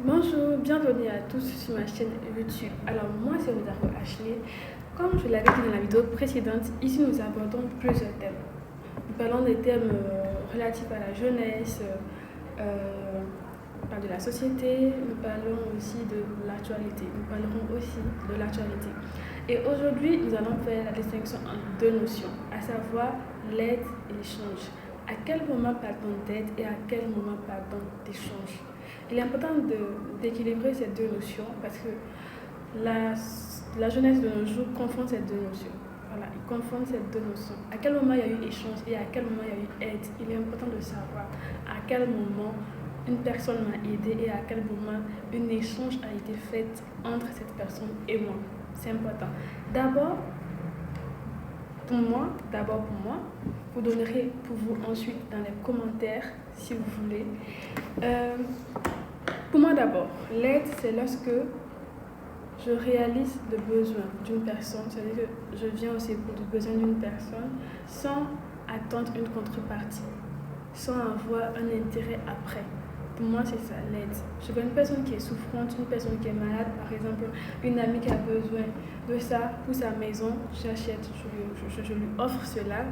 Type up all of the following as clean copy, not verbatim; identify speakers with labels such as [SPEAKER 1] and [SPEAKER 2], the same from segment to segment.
[SPEAKER 1] Bonjour, bienvenue à tous sur ma chaîne YouTube. Alors moi c'est Rosario Ashley. Comme je l'avais dit dans la vidéo précédente, ici nous abordons plusieurs thèmes. Nous parlons des thèmes relatifs à la jeunesse, de la société, nous parlons aussi de l'actualité. Nous parlerons aussi de l'actualité. Et aujourd'hui nous allons faire la distinction entre deux notions, à savoir l'aide et l'échange. À quel moment parle-t-on d'aide et à quel moment parle-t-on d'échange? Il est important d'équilibrer ces deux notions parce que la jeunesse de nos jours confond ces deux notions. Voilà, ils confondent ces deux notions. À quel moment il y a eu échange et à quel moment il y a eu aide? Il est important de savoir à quel moment une personne m'a aidé et à quel moment un échange a été fait entre cette personne et moi. C'est important. D'abord pour moi, vous donnerez pour vous ensuite dans les commentaires si vous voulez. Pour moi d'abord, l'aide c'est lorsque je réalise le besoin d'une personne, c'est-à-dire que je viens aussi pour le besoin d'une personne sans attendre une contrepartie, sans avoir un intérêt après. Pour moi, c'est ça, l'aide. Je vois une personne qui est souffrante, une personne qui est malade, par exemple, une amie qui a besoin de ça pour sa maison, j'achète, je lui offre cela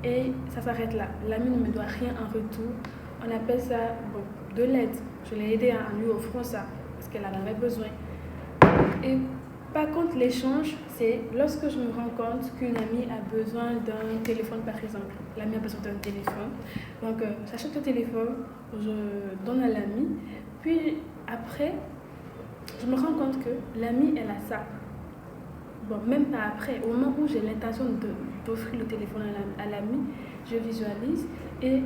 [SPEAKER 1] et ça s'arrête là. L'ami ne me doit rien en retour. On appelle ça de l'aide. Je l'ai aidé en lui offrant ça parce qu'elle en avait besoin. Et par contre, l'échange, c'est lorsque je me rends compte qu'une amie a besoin d'un téléphone, par exemple. L'amie a besoin d'un téléphone. Donc, j'achète le téléphone, je donne à l'amie. Puis après, je me rends compte que l'amie, elle a ça. Bon, même pas après. Au moment où j'ai l'intention d'offrir le téléphone à l'amie, je visualise et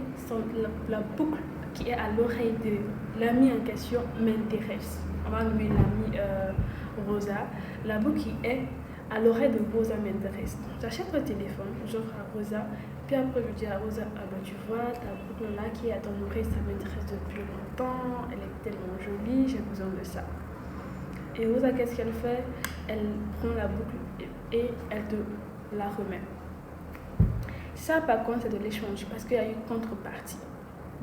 [SPEAKER 1] la boucle qui est à l'oreille de l'amie en question m'intéresse. On va nommer l'amie Rosa. La boucle qui est à l'oreille de Rosa m'intéresse. J'achète le téléphone, j'offre à Rosa, puis après je dis à Rosa, tu vois, ta boucle là qui est à ton oreille, ça m'intéresse depuis longtemps, elle est tellement jolie, j'ai besoin de ça. Et Rosa, qu'est-ce qu'elle fait? Elle prend la boucle et elle te la remet. Ça, par contre, c'est de l'échange parce qu'il y a une contrepartie.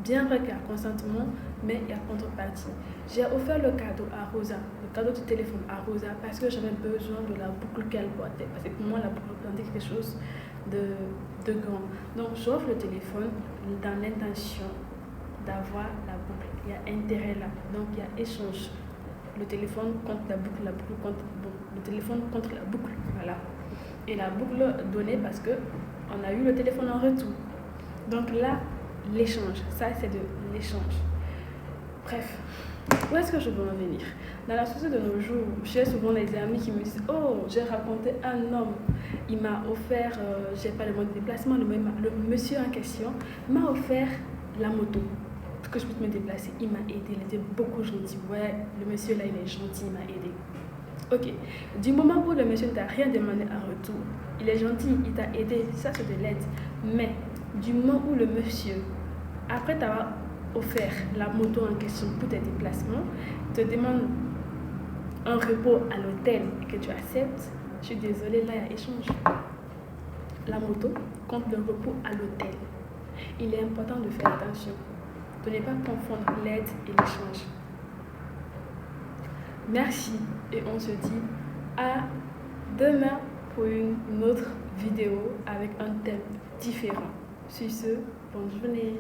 [SPEAKER 1] Bien vrai qu'il y a consentement, mais il y a contrepartie. J'ai offert le cadeau à Rosa, le cadeau du téléphone à Rosa, parce que j'avais besoin de la boucle qu'elle portait. Parce que pour moi, la boucle portait quelque chose de grand. Donc, j'offre le téléphone dans l'intention d'avoir la boucle. Il y a intérêt là. Donc, il y a échange. Le téléphone contre la boucle contre le téléphone contre la boucle. Voilà. Et la boucle donnée parce qu'on a eu le téléphone en retour. Donc là, l'échange, ça c'est de l'échange. Bref, où est-ce que je veux en venir? Dans la société de nos jours, j'ai souvent des amis qui me disent, oh, j'ai rencontré un homme, il m'a offert, j'ai pas le mode de déplacement, le monsieur en question m'a offert la moto pour que je puisse me déplacer. Il m'a aidé, il était beaucoup gentil. Ouais, le monsieur là, il est gentil, il m'a aidé. Ok, du moment où le monsieur ne t'a rien demandé en retour, il est gentil, il t'a aidé, ça c'est de l'aide. Mais du moment où le monsieur, après t'avoir offert la moto en question pour tes déplacements, te demande un repos à l'hôtel et que tu acceptes, je suis désolée, là il y a échange. La moto contre le repos à l'hôtel. Il est important de faire attention, de ne pas confondre l'aide et l'échange. Merci et on se dit à demain pour une autre vidéo avec un thème différent. Sur ce, bonne journée.